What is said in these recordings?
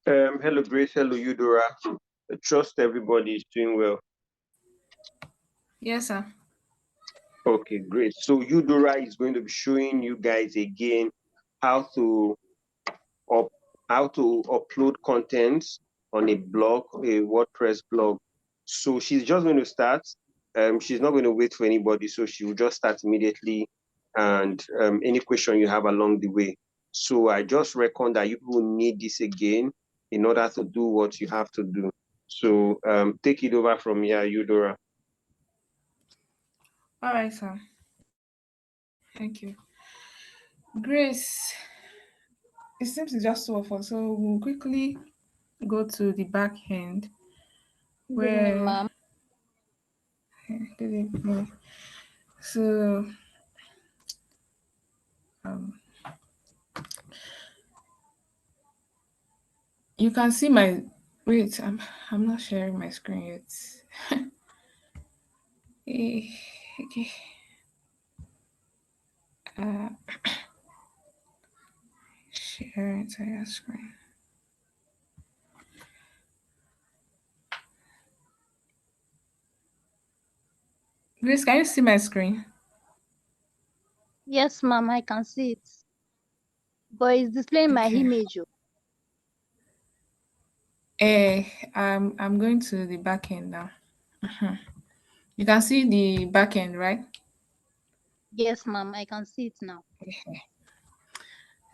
Hello, Grace. Hello, Eudora. I trust everybody is doing well. Yes, sir. Okay, great. So Eudora is going to be showing you guys again how to up, how to upload contents on a blog, a WordPress blog. So she's just going to start. She's not going to wait for anybody, so she will just start immediately. And any question you have along the way. So I just reckon that you will need this again in order to do what you have to do. So take it over from here, Eudora. All right, sir. Thank you. Grace, it seems it's just two of us, so we'll quickly go to the back end Good evening, where ma'am. good evening. So um, you can see my wait. I'm not sharing my screen yet. Eh, okay. Uh, share entire screen. Grace, can you see my screen? Yes, ma'am, I can see it. But it's displaying my Okay. image. I'm going to the back end now. Mhm. You can see the back end, right? Yes, ma'am, I can see it now.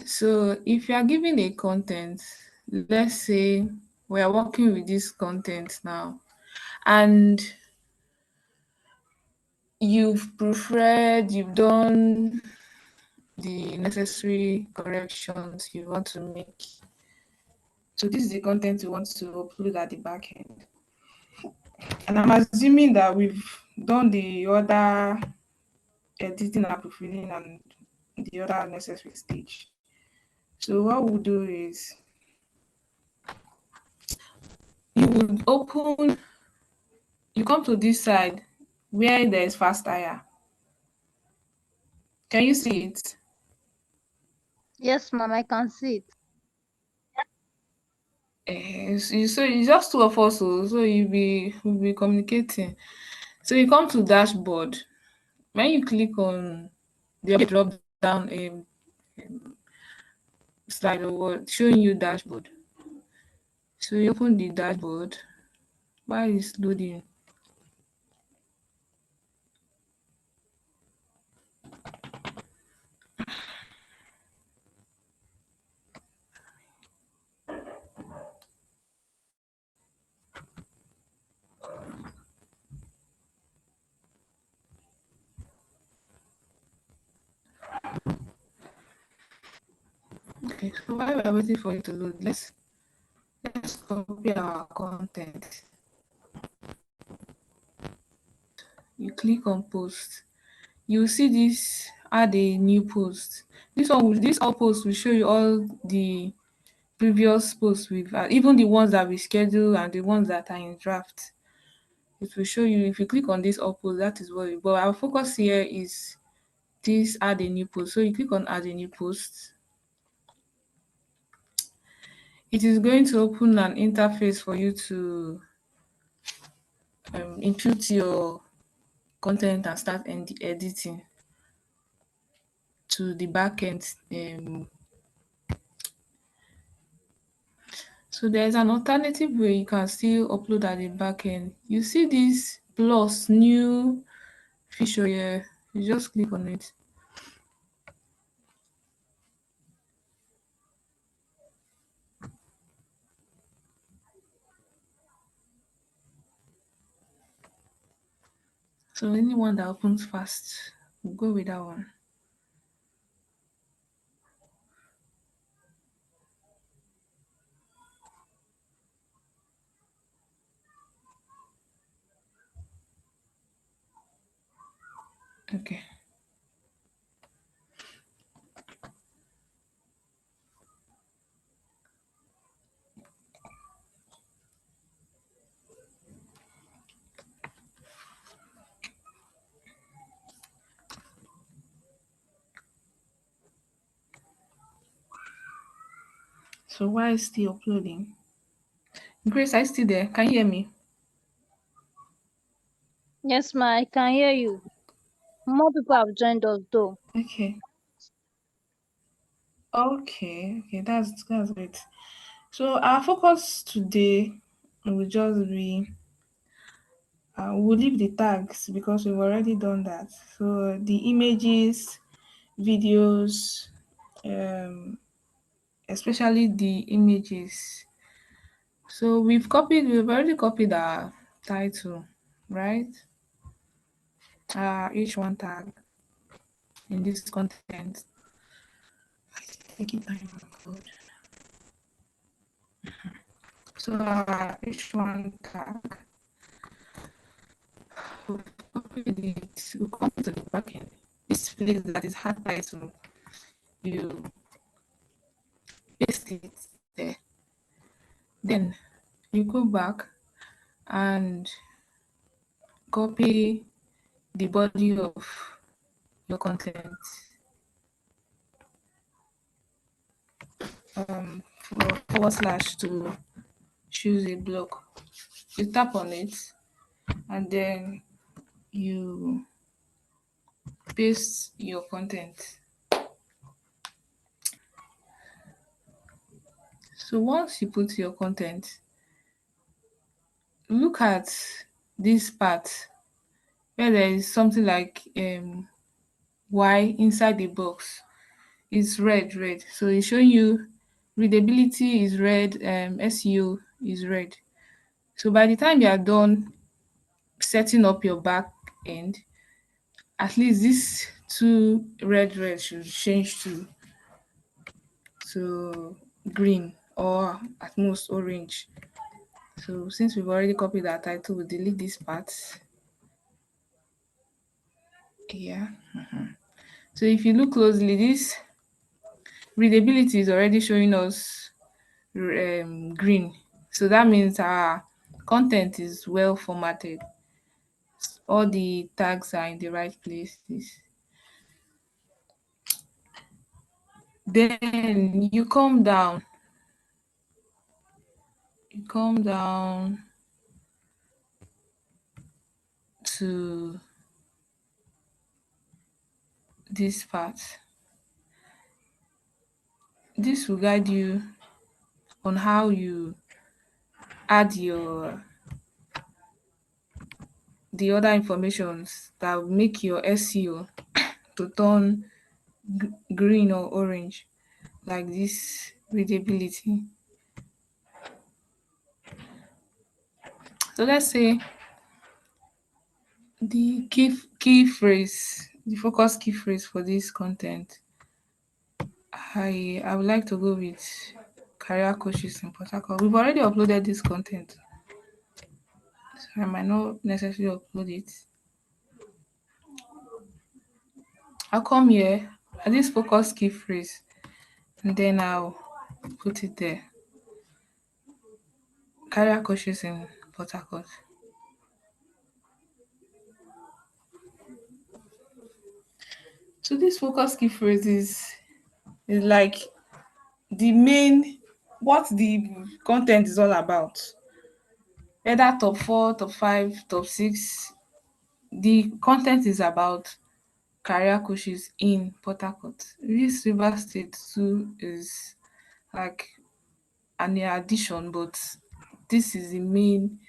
So if you are given a content, let's say we are working with this content now, and you've proofread, you've done the necessary corrections you want to make. So this is the content you want to upload at the back end. And I'm assuming that we've done the other editing and proofreading and the other necessary stage. So what we'll do is you would open, you come to this side where there is fast hire. Can you see it? Yes, ma'am, I can see it. So it's just two of us, so we'll be communicating. So you come to dashboard. When you click on the drop down slide or what showing you dashboard. So you open the dashboard while it's loading. Okay, so while we're waiting for it to load, let's copy our content. You click on post. You will see this add a new post. This all posts will show you all the previous posts we've had, even the ones that we schedule and the ones that are in draft. It will show you if you click on this all post, that is what. But our focus here is this add a new post. So you click on add a new post. It is going to open an interface for you to input your content and start editing to the backend. So there's an alternative way you can still upload at the backend. You see this plus new feature here. You just click on it. So anyone that opens fast, we'll go with that one. Okay. So why is still uploading? Grace, are you still there? Can you hear me? Yes, ma, I can hear you. More people have joined us though. Okay. Okay, that's great. So our focus today will just be we'll leave the tags because we've already done that. So the images, videos, um, especially the images. So we've already copied our title, right? H1 tag in this content. Taking time to upload. So our H1 tag, we've copied it. We'll come to the backend. This place that is hard title, you paste it there. Then you go back and copy the body of your content, forward slash to choose a block. You tap on it and then you paste your content. So once you put your content, look at this part where there is something like Y inside the box. It's red. So it's showing you readability is red, SEO is red. So by the time you are done setting up your back end, at least these two red should change to green or at most orange. So since we've already copied our title, we'll delete this part. Yeah. So if you look closely, this readability is already showing us green. So that means our content is well formatted. All the tags are in the right places. Then you come down to this part. This will guide you on how you add the other informations that will make your SEO to turn green or orange, like this readability. So let's say the key phrase, the focus key phrase for this content, I would like to go with career coaches in Port Harcourt. We've already uploaded this content, so I might not necessarily upload it. I'll come here at this focus key phrase and then I'll put it there. Career coaches in Port Harcourt. So this focus key phrase is like the main what the content is all about. Either top 4, top 5, top 6. The content is about career coaches in Port Harcourt. This Rivers State too is like an addition, but this is the main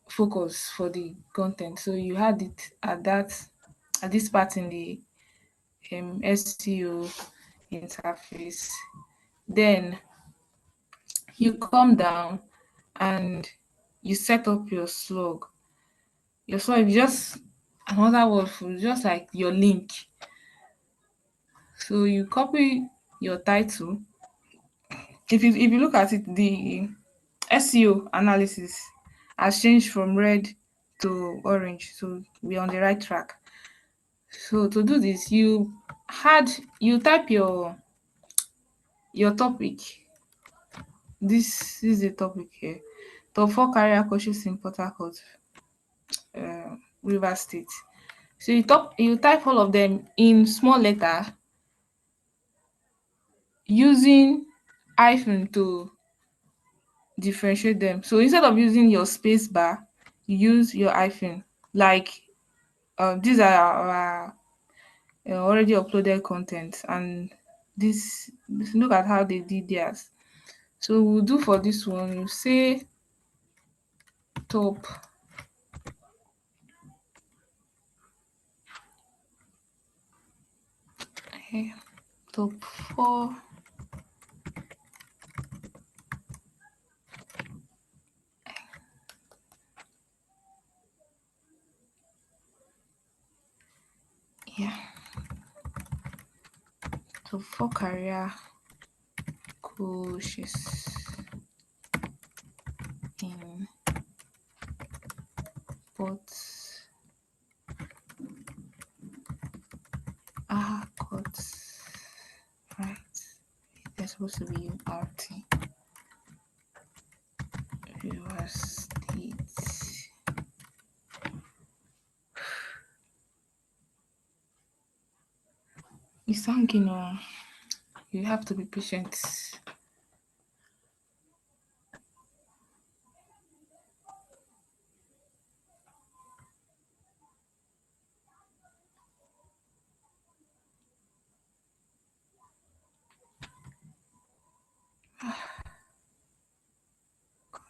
focus for the content. So you had it at this part in the SEO interface. Then you come down and you set up your slug. So if just another word for just like your link. So you copy your title. If you look at it, the SEO analysis has changed from red to orange. So we're on the right track. So to do this, you type your topic. This is the topic here. Top 4 career coaches in Port Harcourt, River State. So you type all of them in small letter using hyphen to differentiate them. So instead of using your space bar, you use your hyphen. Like these are our already uploaded content, and this look at how they did theirs. So we'll do for this one. You say top okay, top 4 yeah top 4 career coaches in Port Harcourt, right? They're supposed to be URT, River State. It's hanging on. You have to be patient. God.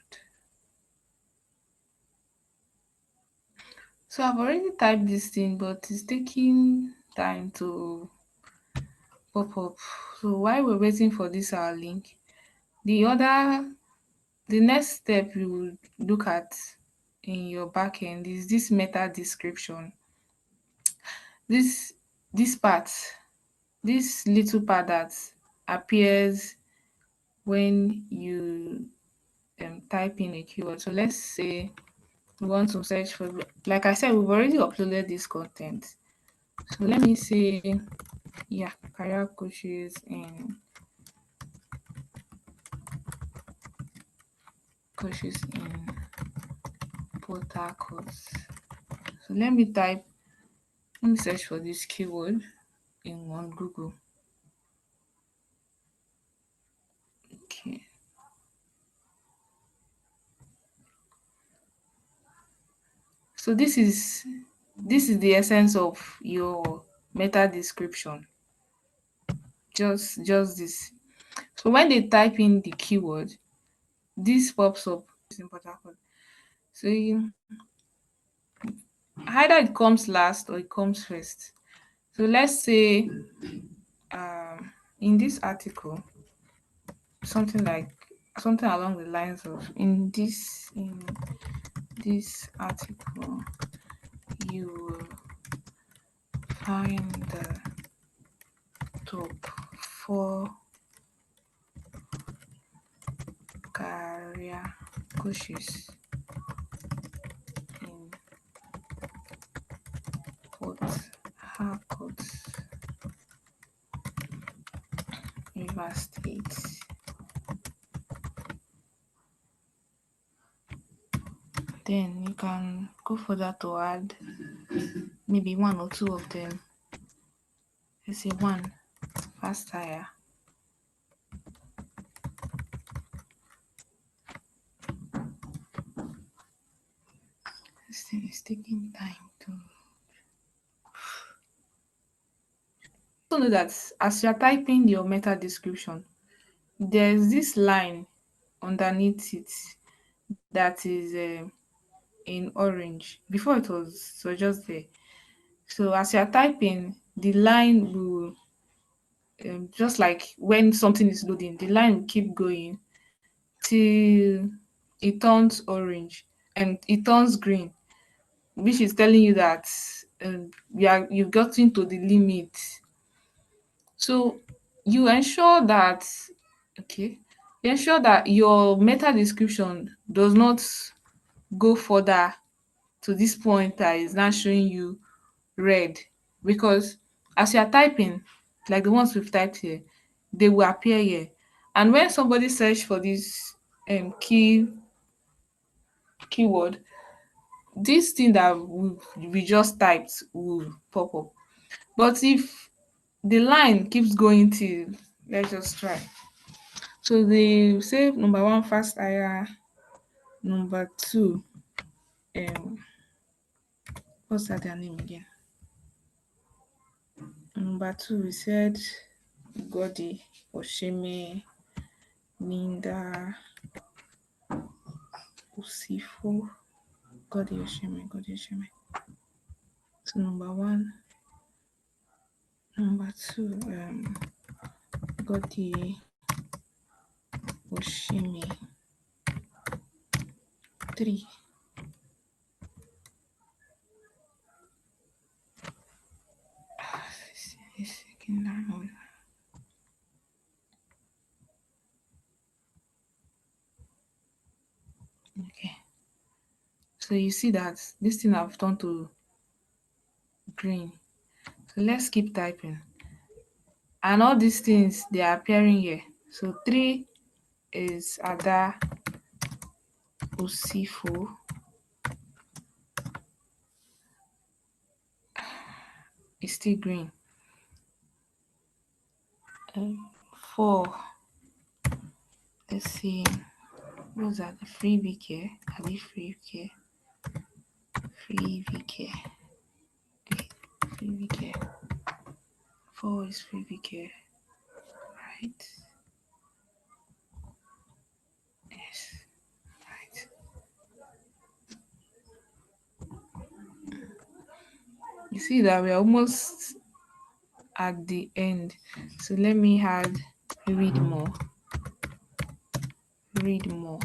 So I've already typed this thing, but it's taking time to pop up. So while we're waiting for this our link, the next step you would look at in your backend is this meta description. This this part, this little part that appears when you type in a keyword. So let's say we want to search for, like I said, we've already uploaded this content. So let me say, yeah, career coaches in Port Harcourt. So let me search for this keyword on Google. Okay. So this is the essence of your meta description. Just this. So when they type in the keyword, this pops up. It's in Port Harcourt. So either it comes last or it comes first. So let's say in this article, something like something along the lines of in this article you will find the top 4 career coaches in Port Harcourt, River State. Then you can go further to add maybe one or two of them. Let's say one, fast tire. This thing is taking time to. Also know that as you're typing your meta description, there's this line underneath it that is in orange. Before it was so just there. So as you're typing, the line will just like when something is loading, the line will keep going till it turns orange and it turns green. which is telling you that you've gotten to the limit. So you ensure that, okay, you ensure that your meta description does not go further to this point that is now showing you red, because as you are typing, like the ones we've typed here, they will appear here. And when somebody search for this keyword, this thing that we just typed will pop up. But if the line keeps going till, let's just try. So they say number one fast hire, number two, um, what's that their name again? Number two, we said Godi, Osheme, Linda, Usifo, Godi Osheme, Godi Osheme. So number one, number two, Godi Osheme. Three. Second line. Okay. So you see that this thing I've turned to green. So let's keep typing. And all these things, they are appearing here. So three is Ada Osifo. It's still green. Four. Let's see. What's that? Free VK. Are they free VK? Free VK. Okay. Free VK. Four is free VK. Right. Yes. Right. You see that we're almost at the end. So let me add read more. Read more.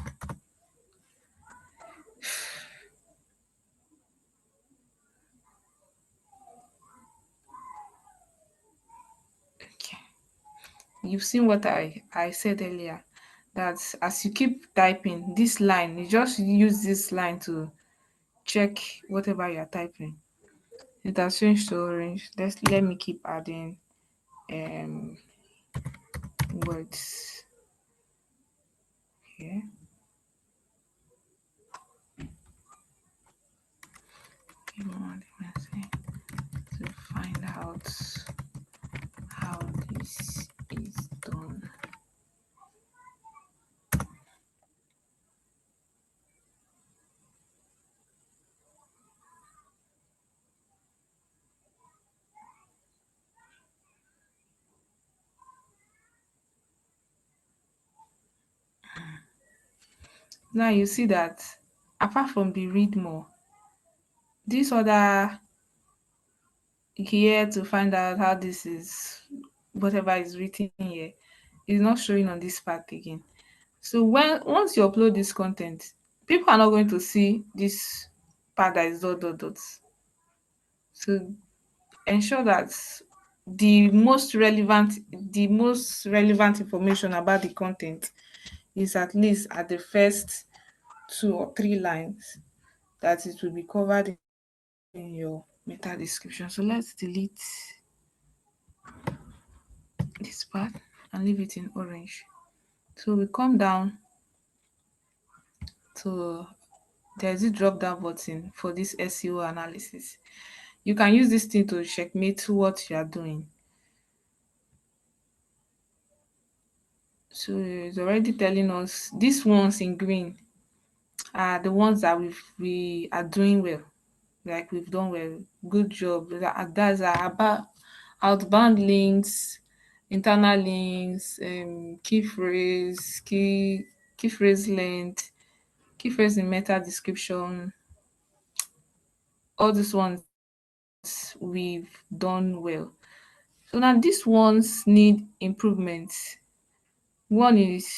Okay. You've seen what I said earlier, that as you keep typing this line, you just use this line to check whatever you're typing. It has changed to orange. Let me keep adding um words here. Give me one thing to find out how this is done. Now you see that apart from the read more, this other here to find out how this is, whatever is written here, is not showing on this part again. So once you upload this content, people are not going to see this part that is dot dot dots. So ensure that the most relevant information about the content is at least at the first two or three lines, that it will be covered in your meta description. So let's delete this part and leave it in orange. So we come down to, there's a drop down button for this SEO analysis. You can use this thing to checkmate what you are doing. So it's already telling us these ones in green are the ones that we are doing well, like we've done well, good job. That's about outbound links, internal links, key phrase length, key phrase in meta description. All these ones we've done well. So now these ones need improvement. One is,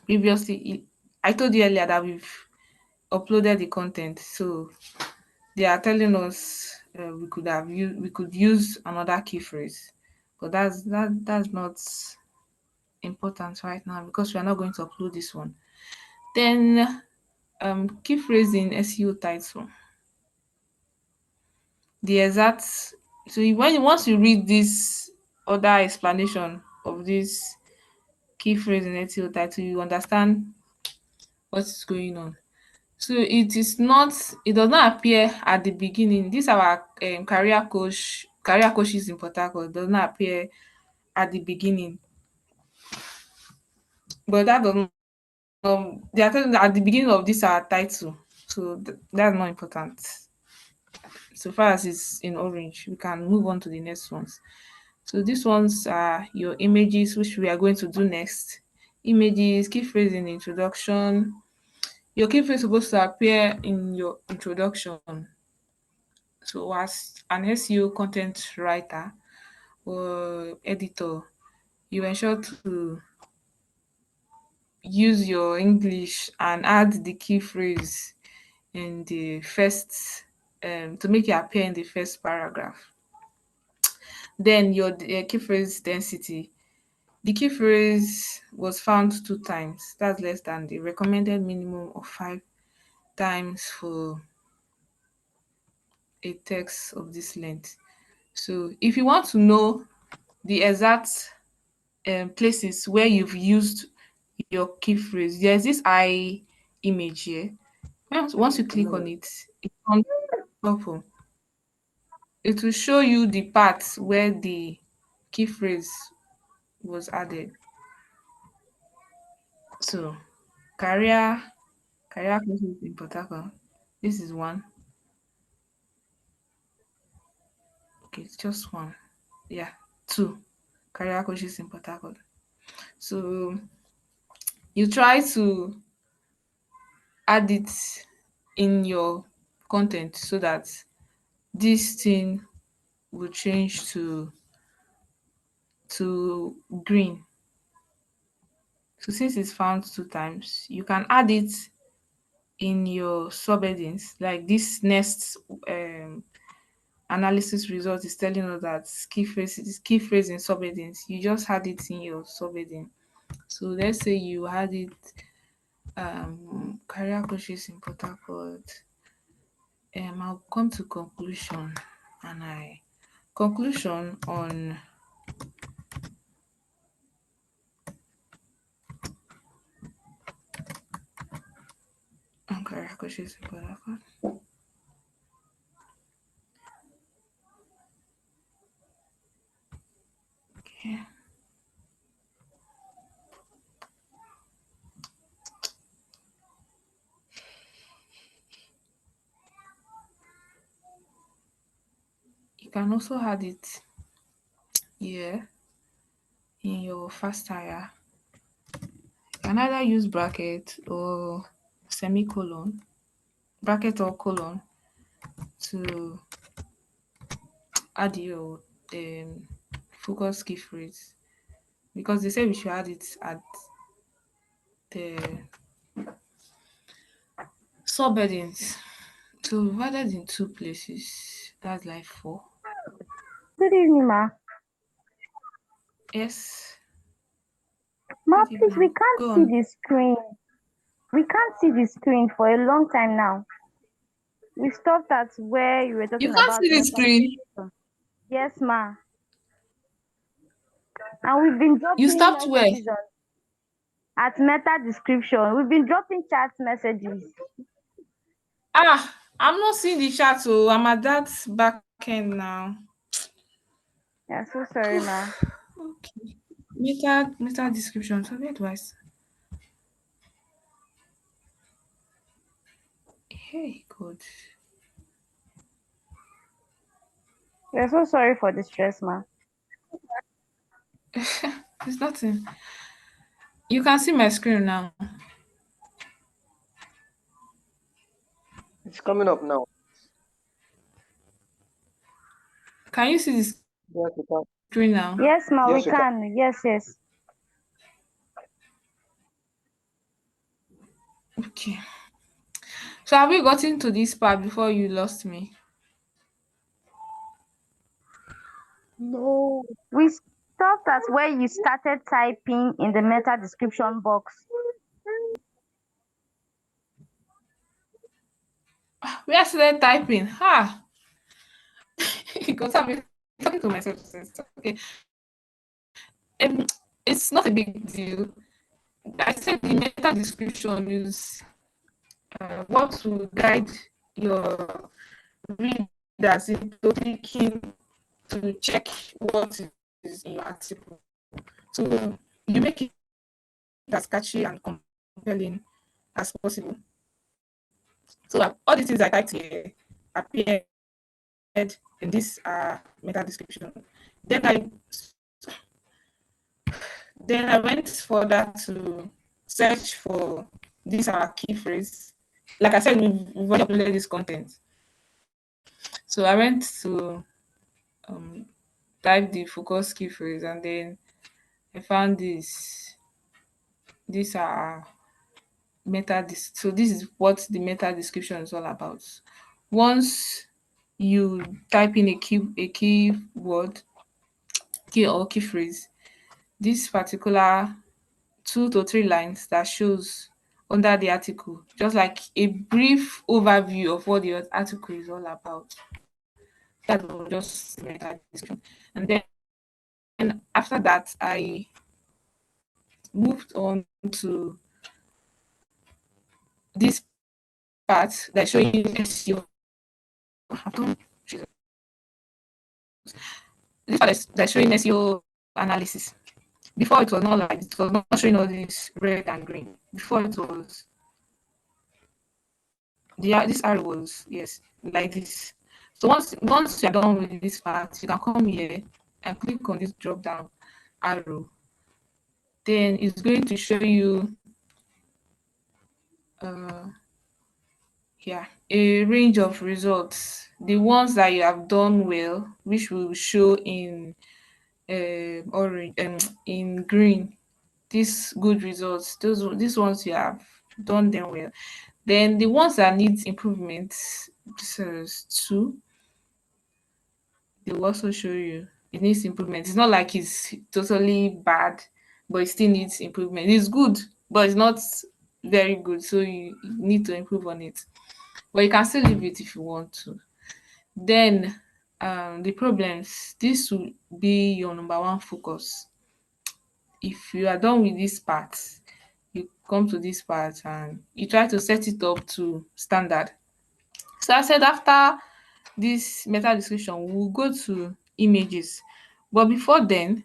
previously I told you earlier that we've uploaded the content, so they are telling us we could use another key phrase, but that's not important right now because we are not going to upload this one. Then key phrase in SEO title. The exact once you read this other explanation of this key phrase in SEO title, you understand what is going on. So it does not appear at the beginning. This our career coaches in Port Harcourt does not appear at the beginning, but that does not they are telling at the beginning of this our title. So that's not important. So far as it's in orange, we can move on to the next ones. So these ones are your images, which we are going to do next. Images, key phrase in introduction. Your key phrase is supposed to appear in your introduction. So as an SEO content writer or editor, you ensure to use your English and add the key phrase in the first to make it appear in the first paragraph. Then your key phrase density. The key phrase was found 2 times. That's less than the recommended minimum of 5 times for a text of this length. So if you want to know the exact places where you've used your key phrase, there's this eye image here. Once you click on it, it comes purple. It will show you the parts where the key phrase was added. So career career courses in Port Harcourt. This is one. Okay, it's just one. Yeah, two. Career coaches in Port Harcourt. So you try to add it in your content so that this thing will change to green. So since it's found 2 times, you can add it in your subheadings. Like this next um analysis result is telling us that key phrase in subheadings. You just add it in your subheading. So let's say you had it career coaches in Port Harcourt. I'll come to conclusion and I conclusion on career coaches in Port Harcourt. Okay. You can also add it here in your fast tire. You can either use bracket or semicolon, bracket or colon to add your focus key phrase because they say we should add it at the subheadings. So we've added in 2 places. That's like 4. Good evening, ma. Yes. Ma, Good please, we evening. can't Go see on. the screen. We can't see the screen for a long time now. We stopped at where you were You talking can't about see the meta screen. description. Yes, ma. And we've been You dropping stopped where? messages at meta description. We've been dropping chat messages. I'm not seeing the chat, so I'm at that back end now. Yeah, so sorry, ma. Okay. Meta description. So where do I? Hey, God. We're so sorry for the stress, ma. There's nothing. You can see my screen now. It's coming up now. Can you see the Yes, we can. screen now? Yes, ma, we Yes, we can. can. Yes, yes. Okay. So have we gotten to this part before you lost me? No. We stopped at where you started typing in the meta description box. We are still typing. Ha! Because I've been talking to myself since. Okay. Um, it's not a big deal. I said the meta description is what will guide your readers into clicking to check what is in your article. So you make it as catchy and compelling as possible. So all these things I typed here appeared in this meta description. Then I then I went further to search for this key phrase. Like I said, we've already uploaded this content. So I went to um, type the focus key phrase, and then I found this so this is what the meta description is all about. Once you type in a keyword, key or key phrase, this particular 2 to 3 lines that shows under the article, just like a brief overview of what the article is all about. That was just the meta description. And then after that, I moved on to this part that's showing SEO. This part that's showing SEO analysis. Before it was not like it was not showing all this red and green. Before it was this arrow was yes like this. So once you're done with this part, you can come here and click on this drop down arrow. Then it's going to show you uh yeah a range of results. The ones that you have done well, which will show in orange in green, these good results, these ones you have done them well. Then the ones that need improvement, this is two, they will also show you it needs improvement. It's not like it's totally bad, but it still needs improvement. It's good, but it's not very good, so you need to improve on it. But you can still leave it if you want to. Then the problems, this will be your number one focus. If you are done with this part, you come to this part and you try to set it up to standard. So I said after this meta description, we'll go to images. But before then,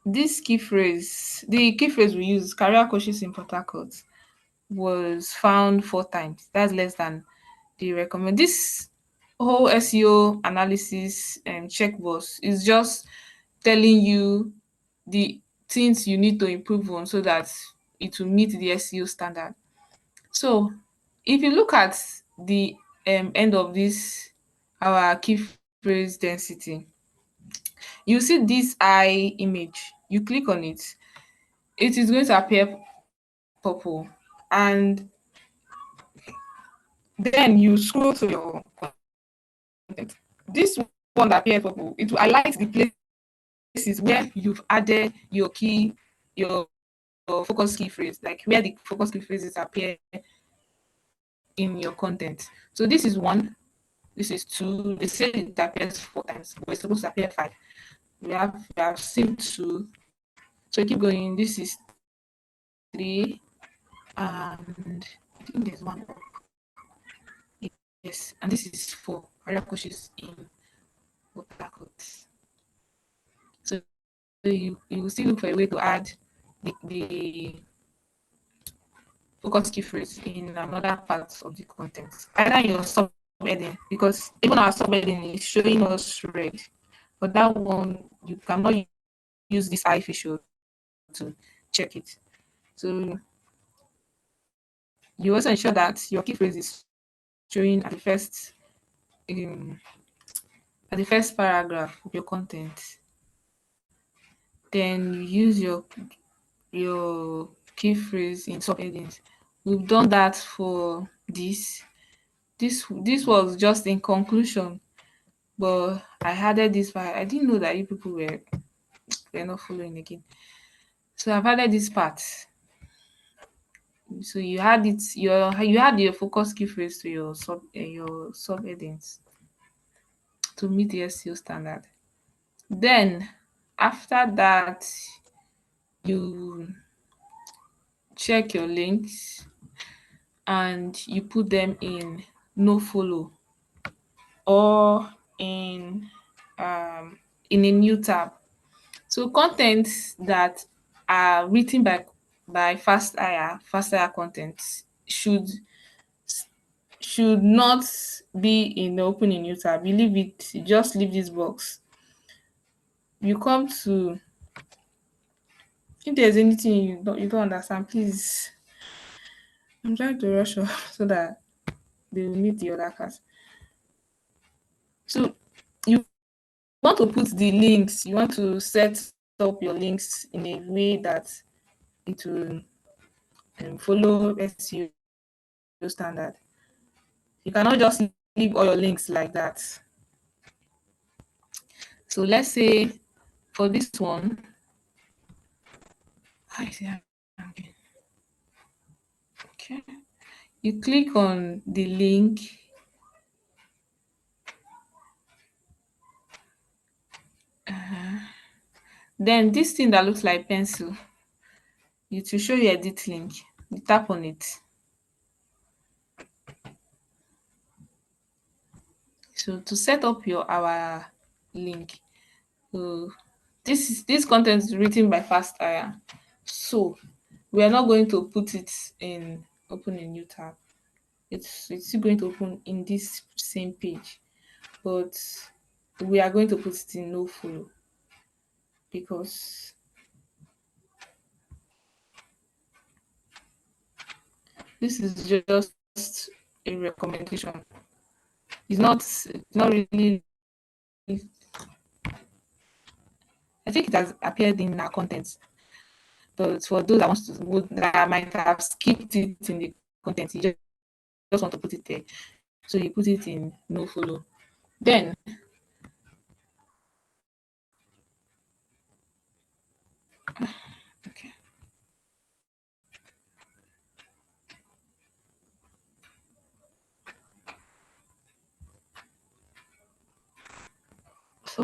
this key phrase, the key phrase we use, career coaches in Port Harcourt, was found 4 times. That's less than the recommend. This whole SEO analysis and checkbox is just telling you the things you need to improve on so that it will meet the SEO standard. So if you look at the end of this our key phrase density, you see this eye image. You click on it, it is going to appear purple, and then you scroll to your content. This one that appears purple, it will highlight the places where you've added your focus key phrase, like where the focus key phrases appear in your content. So this is one, this is two. They say it appears 4 times, but it's supposed to appear 5. We have seen two. So keep going. This is 3, and I think there's one more. Yes, and this is 4. Career coaches in Port Harcourt. So you will still look for a way to add the focus key phrase in another part of the content, either in your subheading, because even our subheading is showing us red, but that one you cannot use this eye visual to check it. So you also ensure that your key phrase is showing um, at the first paragraph of your content. Then you use your key phrase in subheadings we've done that for this. This was just in conclusion, but I added this part. I didn't know that you people were not following again. So I've added this part. So you had your focus key phrase to your subheadings to meet the SEO standard. Then after that, you check your links and you put them in no follow or um in a new tab. So contents that are written by fast hire content should should not be in the open in new tab. You leave it, you just leave this box. You come to, if there's anything you don't understand, please. I'm trying to rush off so that they will meet the other class. So you want to put the links, you want to set up your links in a way that it will follow SEO standard. You cannot just leave all your links like that. So let's say for this one, I see. Okay. Okay. You click on the link. Then this thing that looks like pencil, it will show you edit link. You tap on it. So to set up our link, so this content is written by Fast Hire. So we are not going to put it in open a new tab. It's still going to open in this same page, but we are going to put it in no follow because this is just a recommendation. It's not really. I think it has appeared in our content, but for those that might have skipped it in the content, you just want to put it there. So you put it in no follow. Then okay. So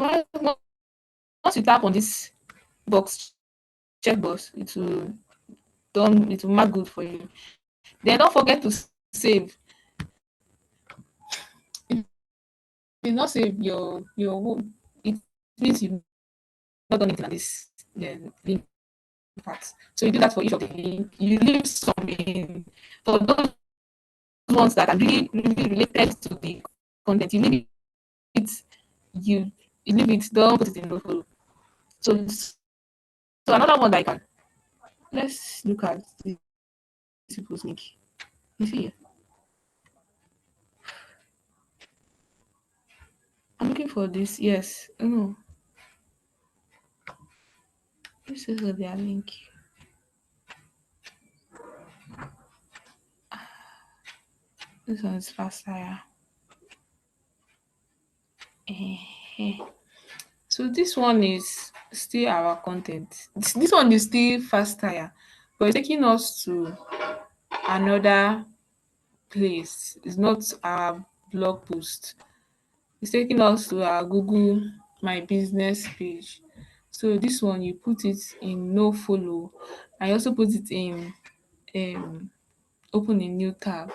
once you tap on this box, check box, it will mark good for you. Then don't forget to save. If you not save it means you've not done anything at this link part. So you do that for each of the link. You leave some in for those ones that are really, really related to the content. It, you, you leave it, don't put it in no follow. So another one that I can, let's look at this people's link. You see here. I'm looking for this. Yes. Oh, no. This is their link. This one is faster. So this one is still our content. This one is still faster, but it's taking us to another place. It's not our blog post. It's taking us to our Google My Business page. So this one you put it in no follow. I also put it in open a new tab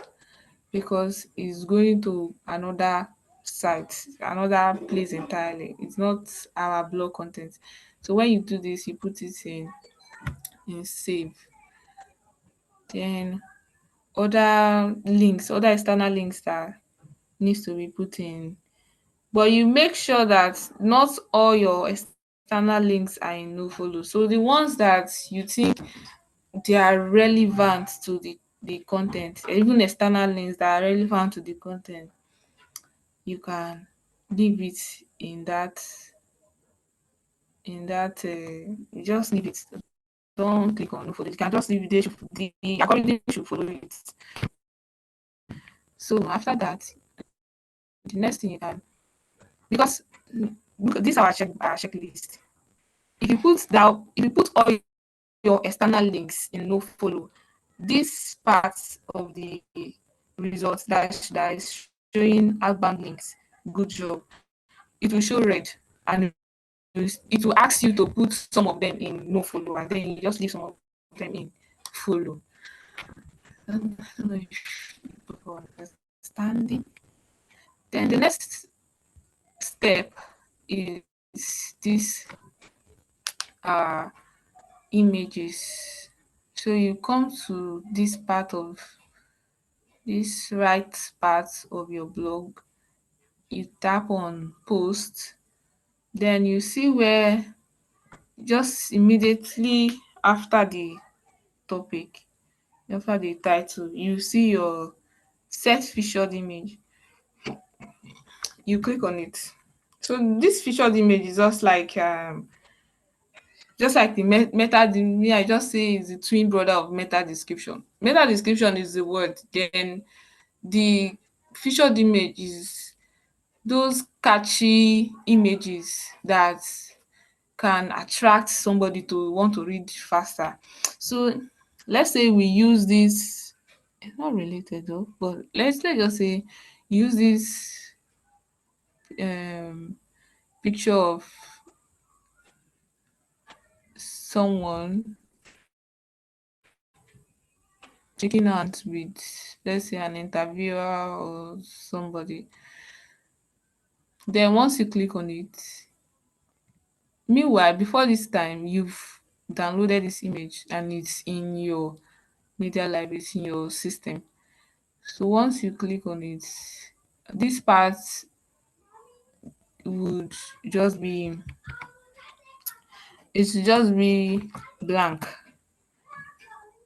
because it's going to another site, another place entirely. It's not our blog content. So when you do this, you put it in save. Then other external links that needs to be put in. But you make sure that not all your external links are in no follow. So the ones that you think they are relevant to the content, even external links that are relevant to the content, you can leave it in that you just leave it don't click on no follow. You can just leave it. The algorithm should follow it. So after that, the next thing you can, because this is our checklist. If you put all your external links in no follow, this part of the results that is showing outbound links, good job, it will show red, and it will ask you to put some of them in no follow, and then you just leave some of them in follow. I don't know if people are understanding. Then the next step is this images. So you come to this right part of your blog, you tap on post, then you see where just immediately after the topic, after the title, you see your set featured image. You click on it. So this featured image is just like the meta. Me, I just say is the twin brother of meta description. Meta description is the word. Then the featured image is those catchy images that can attract somebody to want to read faster. So let's say we use this, it's not related though, but let's just say use this um picture of someone shaking hands with, let's say, an interviewer or somebody. Then once you click on it, meanwhile, before this time, you've downloaded this image and it's in your media library, it's in your system. So once you click on it, this part would just be it should just be blank.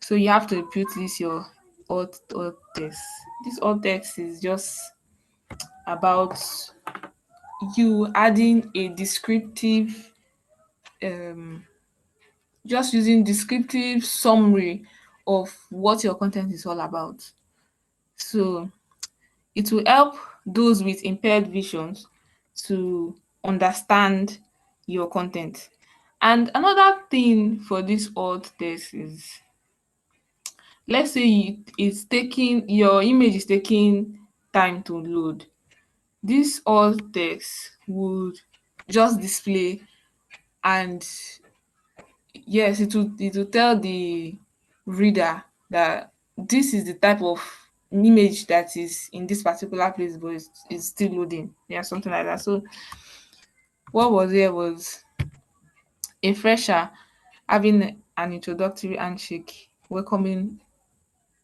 So you have to put this your alt text. This alt text is just about you adding a descriptive um just using descriptive summary of what your content is all about. So it will help those with impaired visions to understand your content. And another thing for this alt text is, let's say it's taking your image is taking time to load. This alt text would just display, and yes, it will tell the reader that this is the type of image that is in this particular place, but it's still loading. Yeah, something like that. So what was there was a fresher having an introductory handshake, welcoming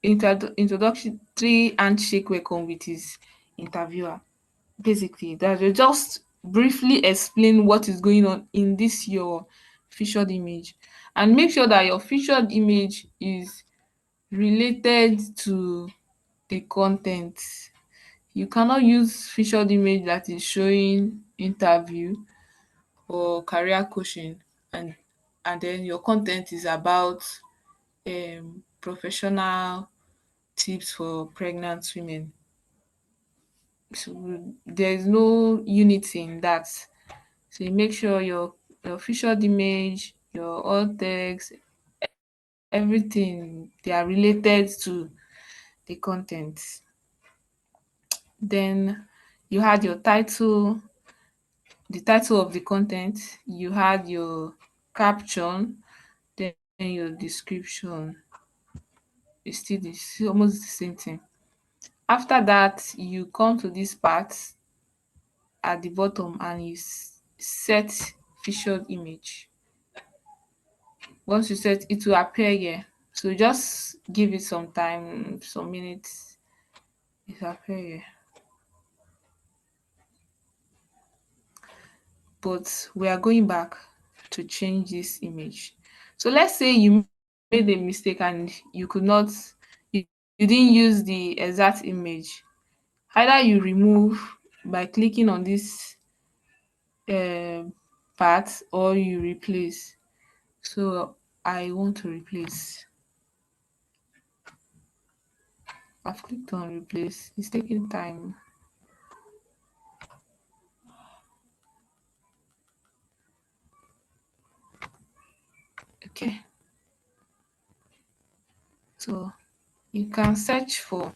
introductory handshake welcome with his interviewer. Basically, that will just briefly explain what is going on in this your featured image, and make sure that your featured image is related to the content. You cannot use featured image that is showing interview or career coaching, and then your content is about professional tips for pregnant women. So there is no unity in that. So you make sure your featured image, your alt text, everything, they are related to the content. Then you had your title, the title of the content, you had your caption, then your description. It's almost the same thing. After that, you come to this part at the bottom and you set featured image. Once you set, it will appear here. So just give it some time, some minutes, it will appear here. But we are going back to change this image. So let's say you made a mistake and you could not, you didn't use the exact image. Either you remove by clicking on this um part, or you replace. So I want to replace. I've clicked on replace. It's taking time. Okay. So you can search for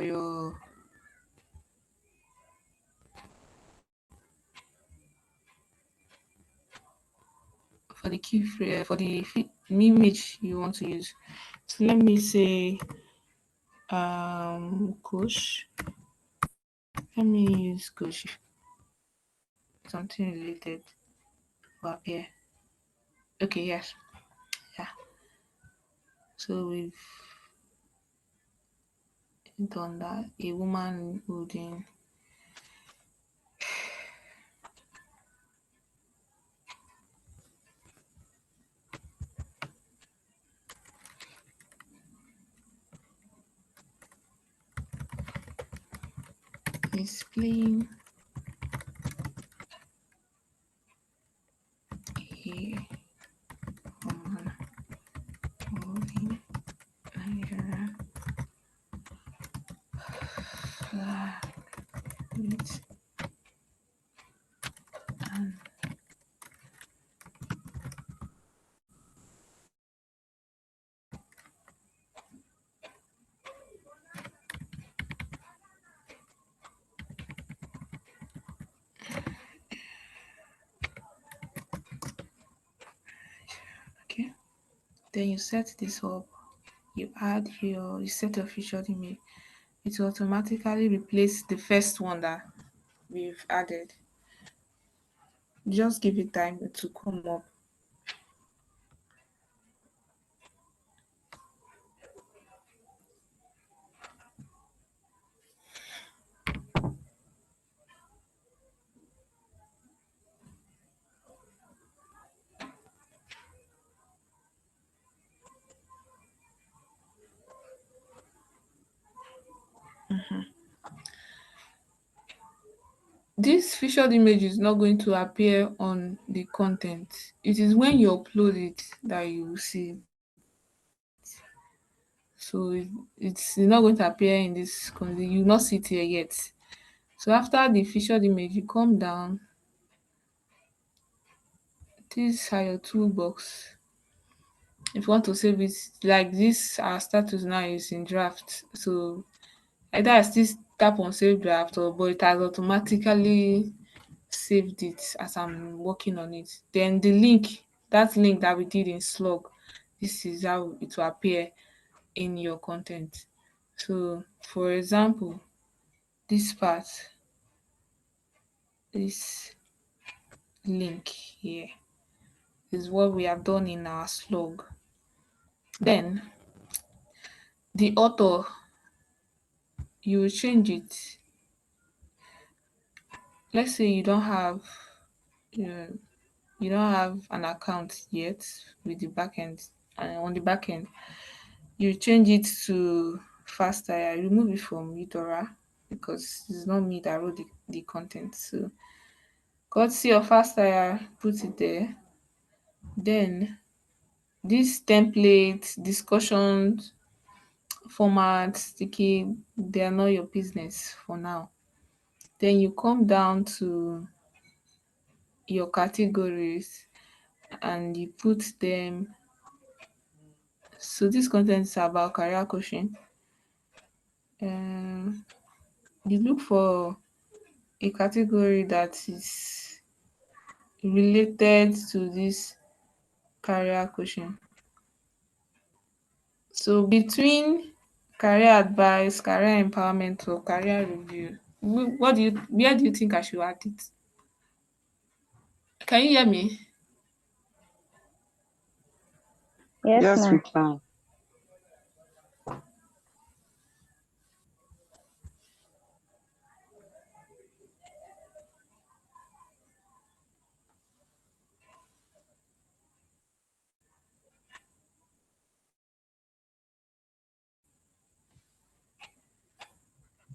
your for the key phrase for the image you want to use. So let me say coach. Let me use coach. Something related will appear. Okay, yes. Yeah. So we've done that. A woman holding is playing a woman holding Nigeria flag with an okay. Then you set this up. You set your featured image. It will automatically replace the first one that we've added. Just give it time to come up. This featured image is not going to appear on the content. It is when you upload it that you will see it. So it's not going to appear in this content. You will not see it here yet. So after the featured image, you come down. These are your toolbox. If you want to save it, like this, our status now is in draft. So either I still tap on save draft or but it has automatically saved it as I'm working on it. Then the link, that link that we did in slug, this is how it will appear in your content. So for example, this part, this link here is what we have done in our slug. Then the author, you will change it. Let's say uh, you don't have an account yet with the backend. On the backend, you change it to faster. I remove it from Eudora because it's not me that wrote the content. So courtesy of faster, put it there. Then this template, discussions, format, sticky, they are not your business for now. Then you come down to your categories and you put them. So this content is about career coaching. Um, you look for a category that is related to this career coaching. So between career advice, career empowerment, or career review, where do you think I should add it? Can you hear me? Yes, Yes, we ma'am. can.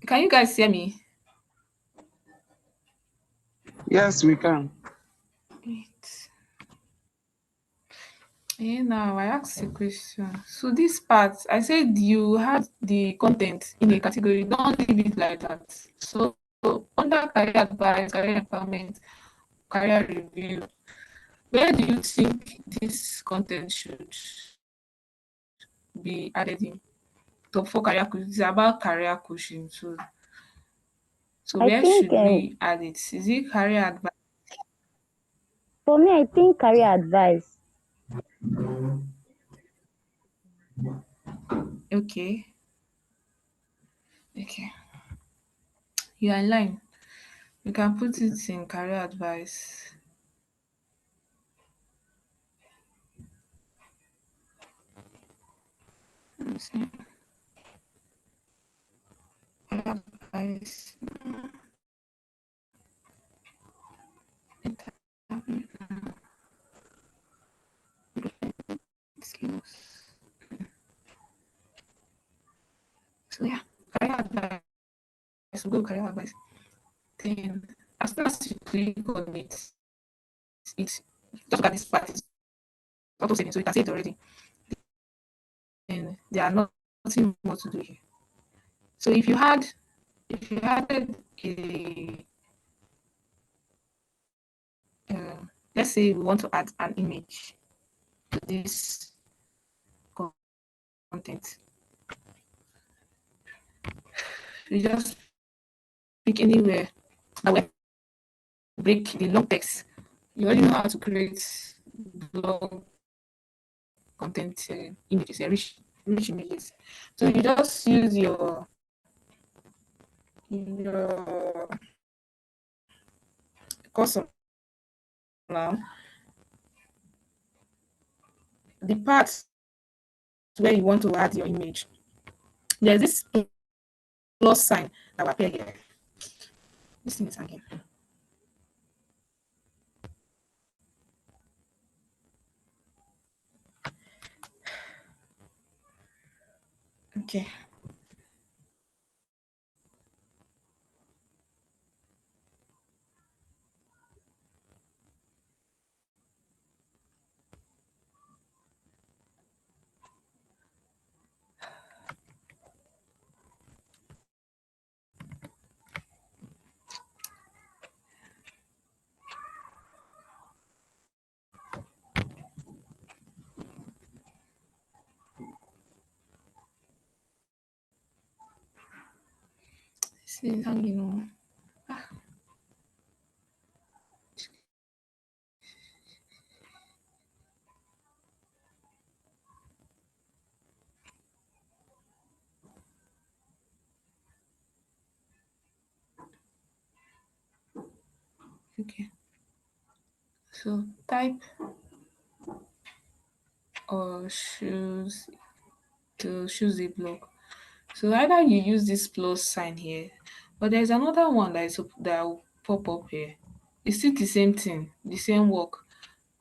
Can you guys hear me? Yes, we can. Wait. Now I asked a question. So this part, I said you had the content in a category. Don't leave it like that. So under career advice, career empowerment, career review, where do you think this content should be added in? Top four career coaching. It's about career coaching. So I where think, should we add it? Is it career advice? for me, I think career advice. Okay. Okay. You are in line. You can put it in career advice. Let me see. Career advice. Skills. So yeah, career advice. So go career advice. Then as soon as you click on it just look at this part. It's auto saving, so you can see it already. And there are nothing more to do here. So if you added a let's say we want to add an image to this content, you just pick anywhere that will break the long text. You already know how to create blog content images, rich images. So you just use your cursor now. The part where you want to add your image, there's this plus sign that will appear here. This thing is hanging. Okay. This thing is hanging on. Okay. So type or choose a block. So either you use this plus sign here, but there's another one that will pop up here. It's still the same thing, the same work.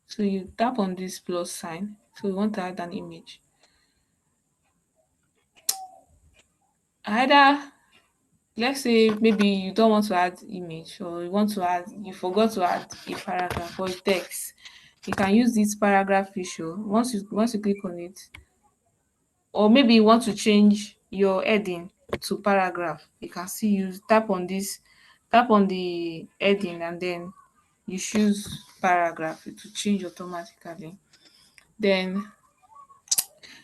So you tap on this plus sign. So you want to add an image. Either let's say maybe you don't want to add image or you forgot to add a paragraph or a text. You can use this paragraph feature. Once you click on it, or maybe you want to change your heading to paragraph, you can still use tap on the heading and then you choose paragraph, it will change automatically. Then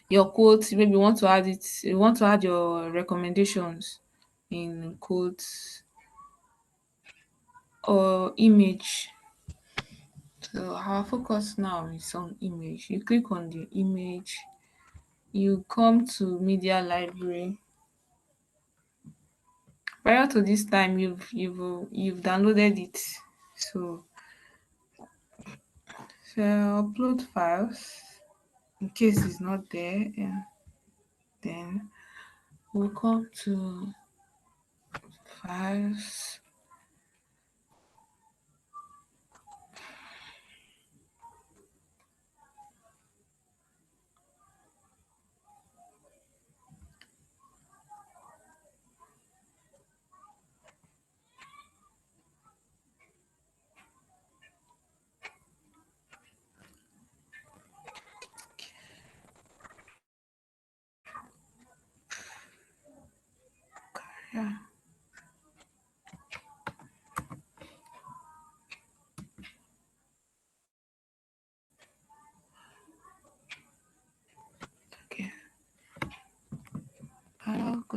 your quotes, maybe you want to add your recommendations in quotes or image. So our focus now is on image. You click on the image, you come to media library. Prior to this time, you've downloaded it. So, upload files in case it's not there. Yeah. Then we'll come to files.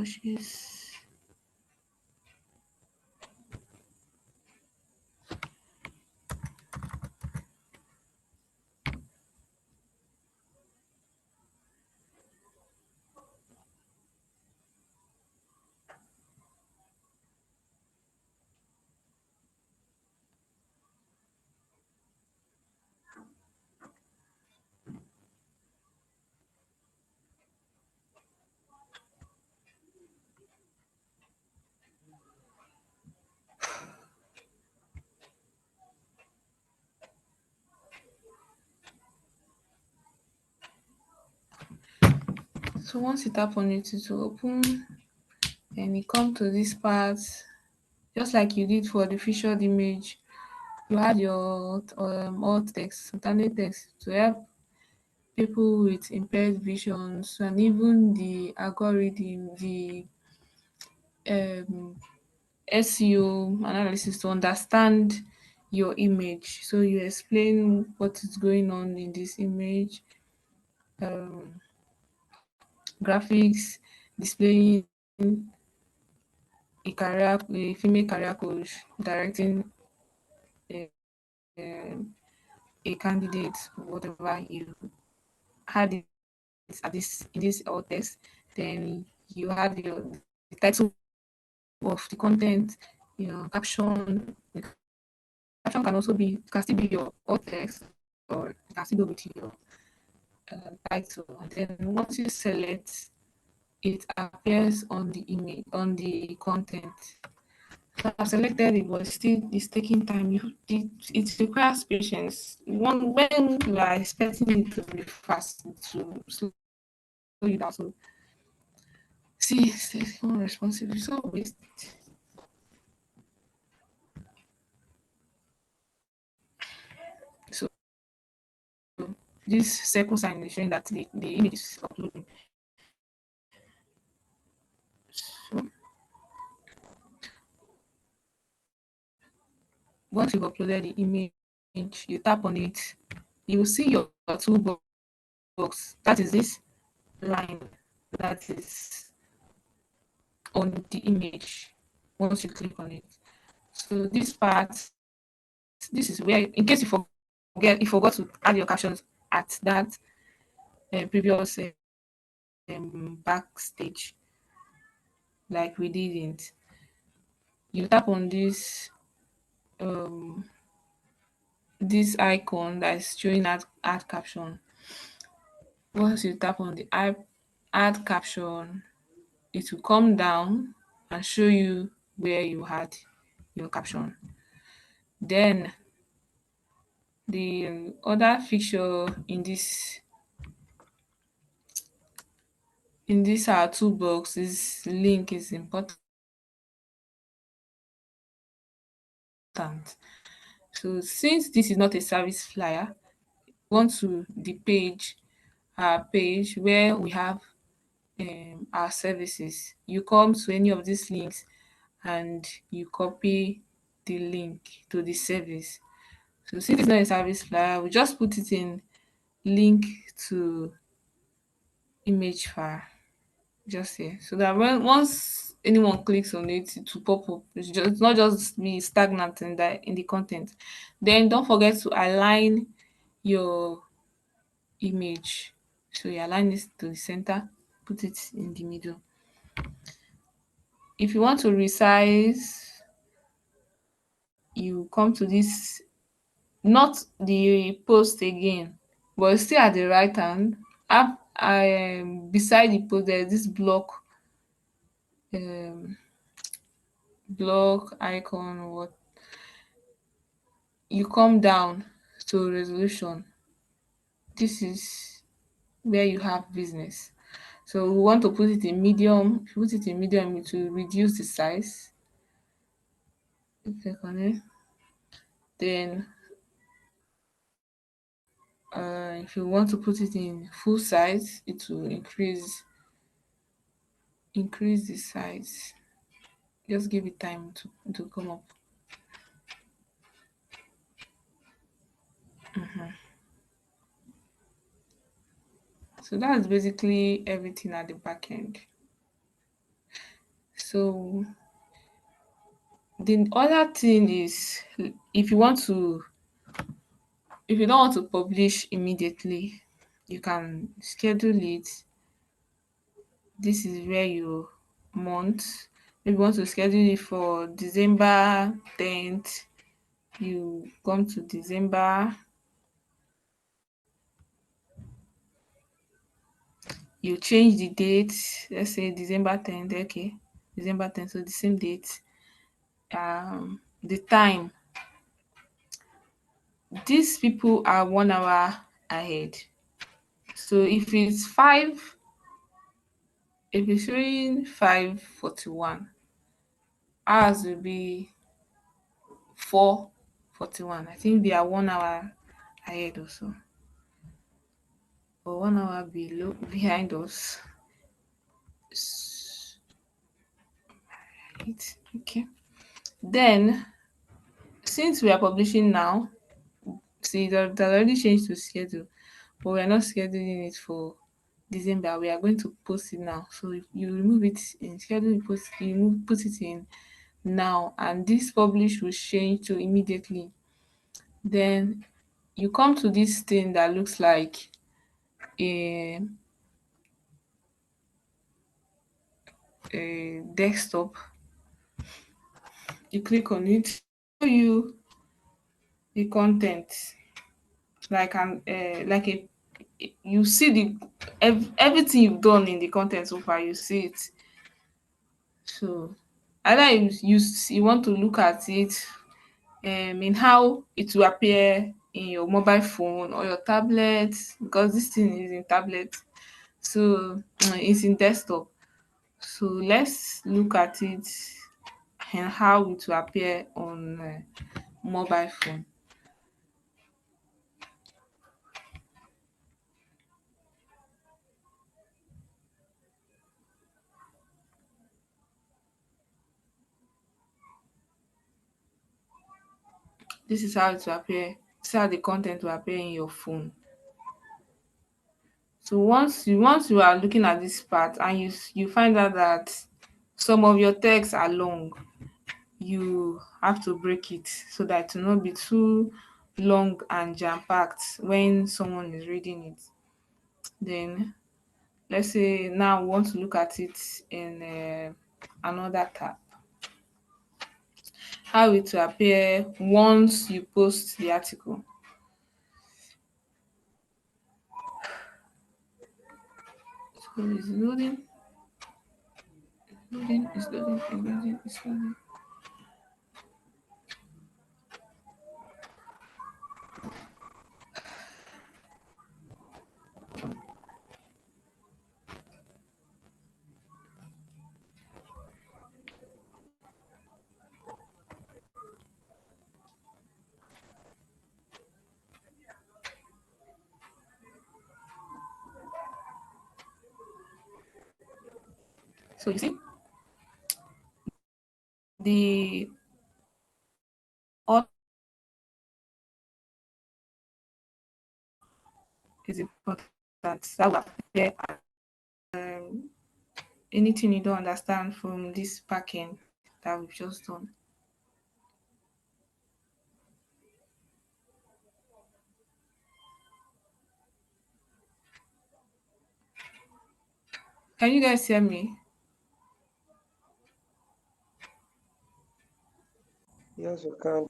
pushes. So once you tap on it, it will open. Then you come to this part, just like you did for the featured image. You add your alt text, alternate text to help people with impaired visions, and even the algorithm, the um, SEO analysis to understand your image. So you explain what is going on in this image, um, graphics, displaying a female career coach directing um, a candidate, whatever you had it at this in this alt text, then you had the title of the content, caption. The caption can also be can still be your alt text, or it can still go with your title. And then once you select, it appears on the image on the content. So I've selected it, but still it's taking time. It requires patience. When you are expecting it to be fast, to slow you down. So see, it's more responsive. It's always so this circle sign is showing that the image is uploading. So once you've uploaded the image, you tap on it, you will see your toolbox. That is this line that is on the image once you click on it. So this part, this is where, in case you forgot to add your captions at that previous backstage, like we didn't. You tap on um, this icon that is showing add caption. Once you tap on the add caption, it will come down and show you where you had your caption. Then the other feature in this our toolbox is link is important. So since this is not a service flyer, want to the page, our page where we have our services. You come to any of these links and you copy the link to the service. So since it's not a service flyer, we just put it in link to image file, just here, so that once anyone clicks on it, it will pop up. It's not just be stagnant in the content. Then don't forget to align your image. So you align this to the center, put it in the middle. If you want to resize, you come to this, not the post again, but still at the right hand up, beside the post there's this um block icon. What, you come down to resolution. This is where you have business. So we want to put it in medium. If you put it in medium, it will reduce the size. Click on it. Then if you want to put it in full size, it will increase the size. Just give it time to come up. So that's basically everything at the back end. So the other thing is, if you don't want to publish immediately, you can schedule it. This is where you month. Maybe you want to schedule it for December 10th. You come to December, you change the date. Let's say December 10th. Okay, December 10th. So the same date. The time. These people are 1 hour ahead. So if it's showing 5:41, ours will be 4:41. I think they are 1 hour ahead or so, or 1 hour behind us. Right. Okay. Then, since we are publishing now, see that already changed to schedule, but we are not scheduling it for December. We are going to post it now. So if you remove it in schedule, put it in now, and this publish will change to immediately. Then you come to this thing that looks like a, a desktop. You click on it, show you the content like a you see everything you've done in the content so far. You see it. So either you want to look at it in how it will appear in your mobile phone or your tablet, because this thing is in tablet. So it's in desktop. So let's look at it and how it will appear on mobile phone. This is how it will appear. This is how the content will appear in your phone. So once you are looking at this part and you find out that some of your texts are long, you have to break it so that it will not be too long and jam-packed when someone is reading it. Then let's say now we want to look at it in another tab. How it will appear once you post the article. So it's loading, it's loading, it's loading. So you see, the author is important. That will appear. Um, Anything you don't understand from this backend that we've just done. Can you guys hear me? Yes, you can.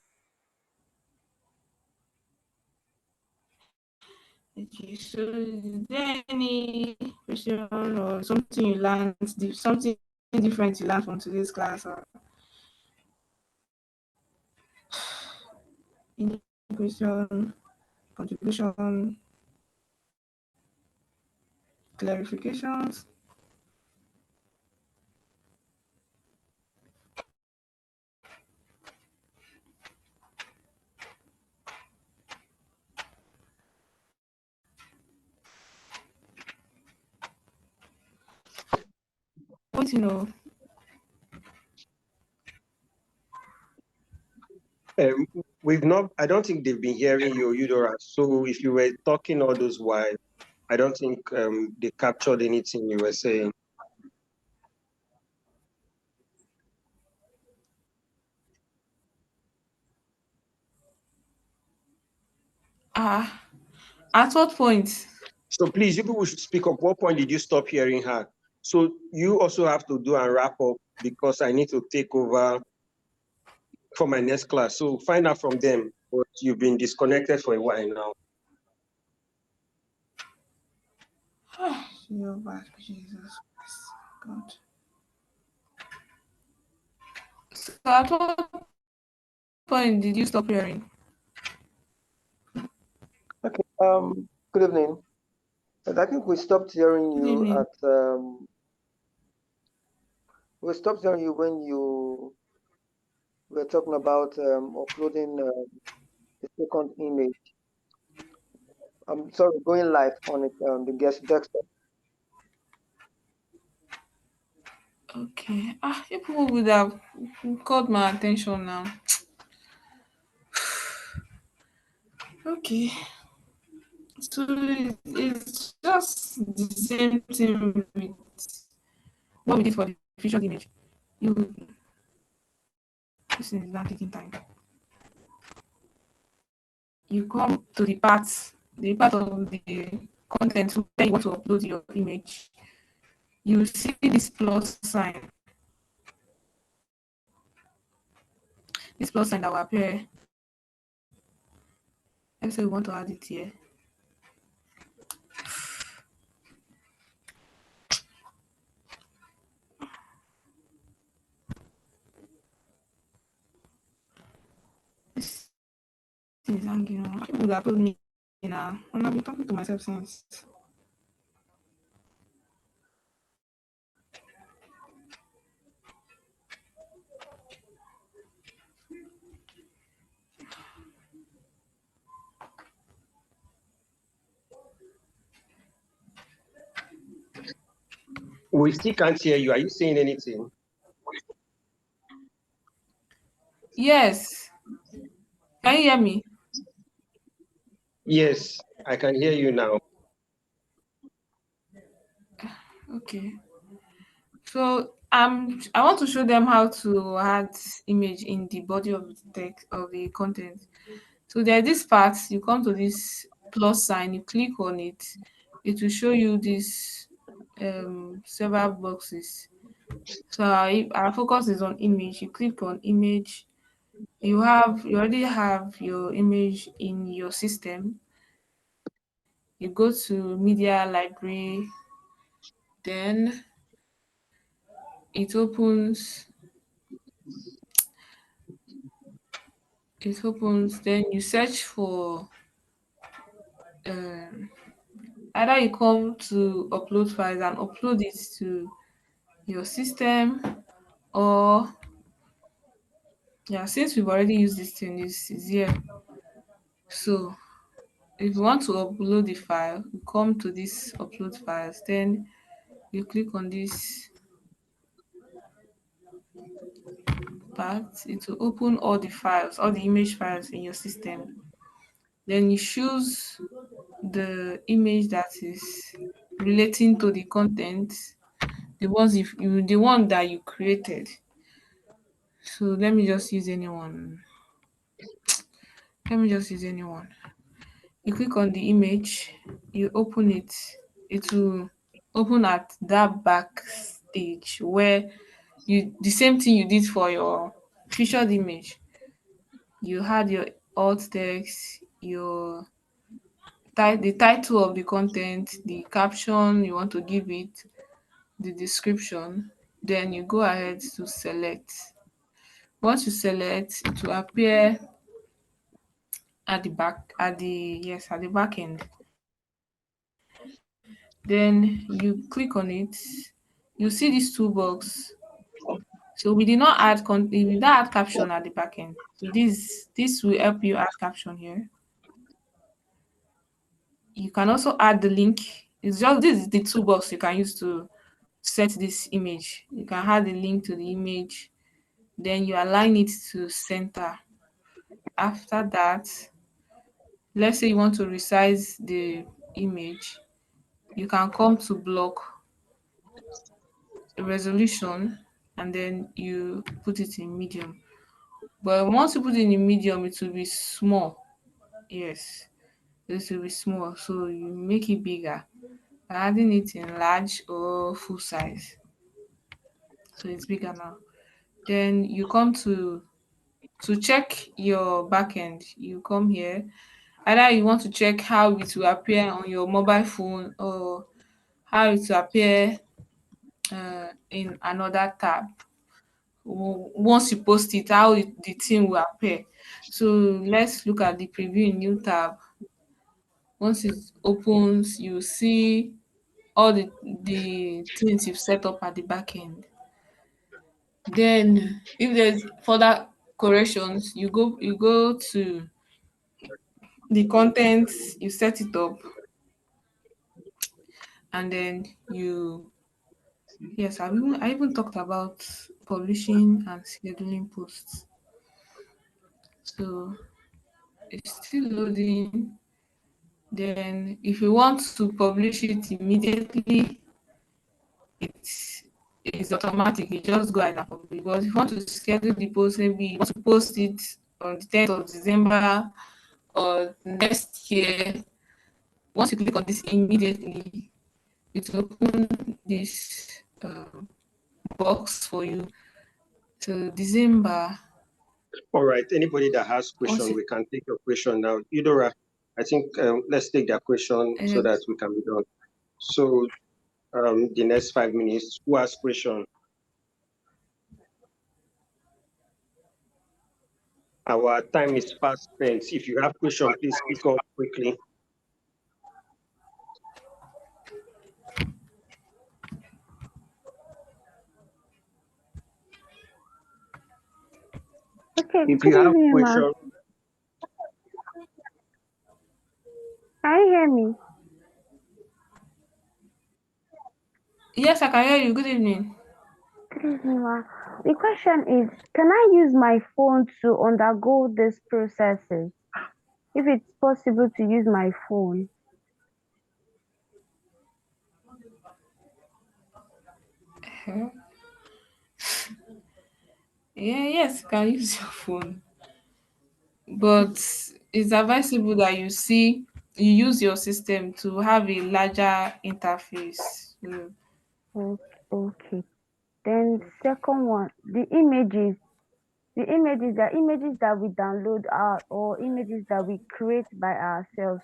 Okay, so is there any question or something you learned, something different you learned from today's class, or any question, contribution, clarifications? I want to know. Um, we've not. I don't think they've been hearing you, Eudora. So if you were talking all those while, I don't think they captured anything you were saying. Ah, at what point? So please, you people should speak up. What point did you stop hearing her? So you also have to do and wrap up because I need to take over for my next class. So find out from them. But you've been disconnected for a while now. Jehovah, Jesus Christ, God. So at what point did you stop hearing? Okay. Good evening. But I think we stopped hearing Good you evening. at we stopped hearing you when you were talking about uploading the second image. I'm sorry, going live on it, the guest desktop. Okay. Ah, you people would have caught my attention now. Okay. So it's just the same thing with what we did for the featured image. You this is not taking time. You come to the part of the content where you want to upload your image. You see this plus sign. This plus sign that will appear. Let's say we want to add it here. This thing is hanging on. People that told me now, and I've been talking to myself since. We still can't hear you. Are you saying anything? Yes. Can you hear me? Yes, I can hear you now. Okay. So I want to show them how to add image in the body of the text of the content. So there's this part, you come to this plus sign, you click on it, it will show you this several boxes. So if our focus is on image, you click on image, you already have your image in your system. You go to media library, then it opens then you search for um either you come to upload files and upload it to your system, or yeah, since we've already used this thing, this is here. So if you want to upload the file, you come to this upload files, then you click on this part. It will open all the files, all the image files in your system. Then you choose the image that is relating to the content, the one that you created. So let me just use anyone. You click on the image, you open it, it will open at that back stage where you the same thing you did for your featured image. You had your alt text, the title of the content, the caption you want to give it, the description. Then you go ahead to select. Once you select, it will appear at the back at the yes at the back end. Then you click on it, you see this toolbox. So we did not add caption at the back end. So this will help you add caption here. You can also add the link. It's just this is the toolbox you can use to set this image. You can add the link to the image, then you align it to center. After that, let's say you want to resize the image, you can come to block resolution and then you put it in medium. But once you put it in medium, it will be small. Yes. this will be small, so you make it bigger by adding it in large or full size. So it's bigger now. Then you come to check your backend. You come here. Either you want to check how it will appear on your mobile phone or how it will appear in another tab. Once you post it, how the thing will appear. So let's look at the preview in new tab. Once it opens, you see all the things you've set up at the back end. Then if there's further corrections, you go to the content, you set it up, and then you yes, I even talked about publishing and scheduling posts. So it's still loading. Then if you want to publish it immediately, it's automatic. You just go ahead and publish. But if you want to schedule the post, maybe you want to post it on the 10th of December or next year, once you click on this immediately, it will open this box for you. So December, All right. Anybody that has once question, you we can take your question now. Eudora, I think let's take that question so uh, that we can be done. So the next 5 minutes, who has question? Our time is fast spent. If you have question, please speak up quickly. Okay, If good you have evening, ma. question, Can you hear me? yes, I can hear you. Good evening. Good evening, ma. The question is, can I use my phone to undergo these processes? If it's possible to use my phone. Uh, Yeah, yes, you can use your phone, but it's advisable that you use your system to have a larger interface. Okay. Then second one, the images that we download are or images that we create by ourselves.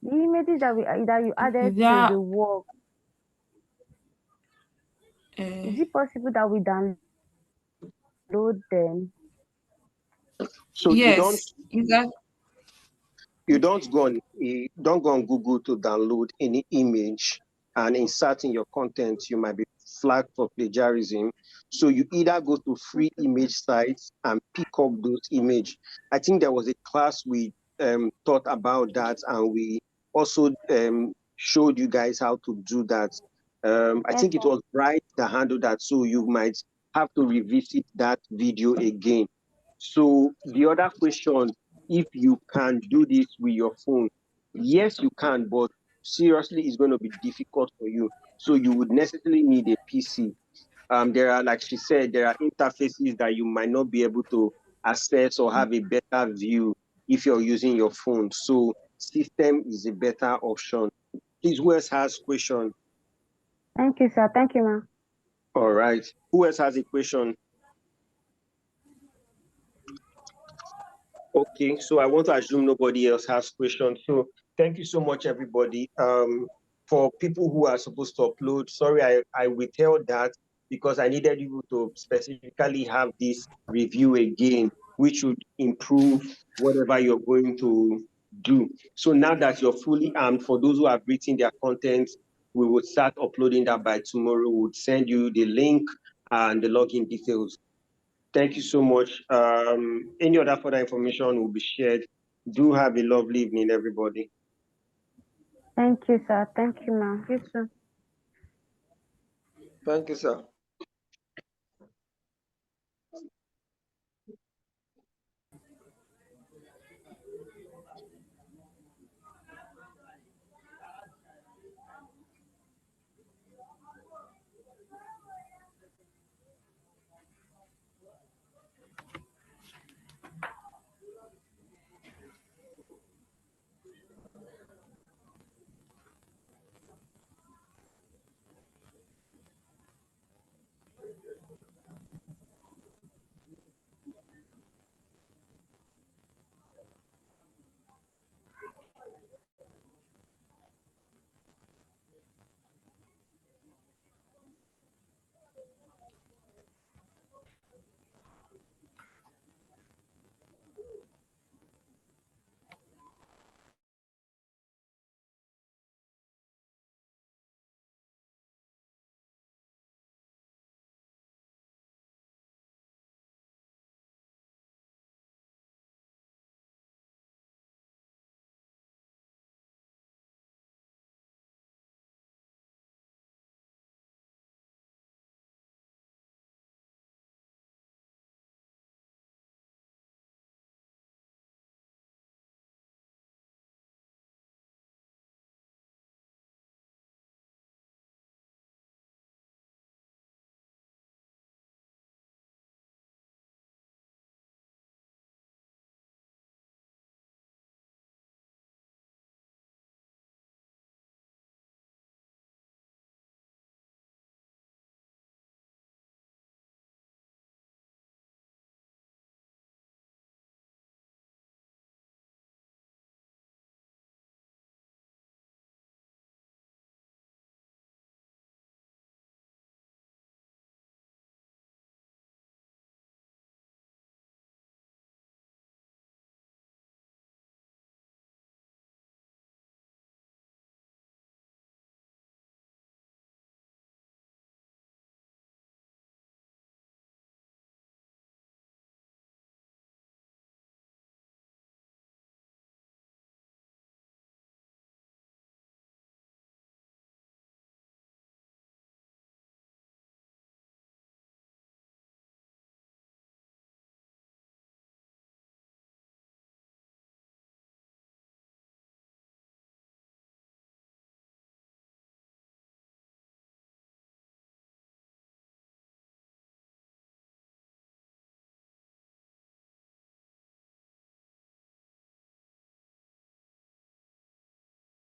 The images that you Okay, added to the work, uh, is it possible that we download them? so yes, is that you don't go on Google to download any image and insert in your content. You might be flagged for plagiarism. So you either go to free image sites and pick up those image. I think there was a class we taught about that, and we also showed you guys how to do that. I Yes, think it sir. was Bright that handled that, so you might have to revisit that video again. So the other question, if you can do this with your phone, yes, you can, but seriously, it's going to be difficult for you. So you would necessarily need a PC. There are, like she said, there are interfaces that you might not be able to access or have a better view if you're using your phone. So system is a better option. Please, who else has question? Thank you, sir. Thank you, ma'am. All right. Who else has a question? Okay, so I want to assume nobody else has questions. So thank you so much, everybody. For people who are supposed to upload, sorry, I withheld that because I needed you to specifically have this review again, which would improve whatever you're going to do. So now that you're fully armed, for those who have written their content, we would start uploading that by tomorrow. We would send you the link and the login details. Thank you so much. Any other further information will be shared. Do have a lovely evening, everybody. Thank you, sir. Thank you, ma'am. You too. Thank you, sir.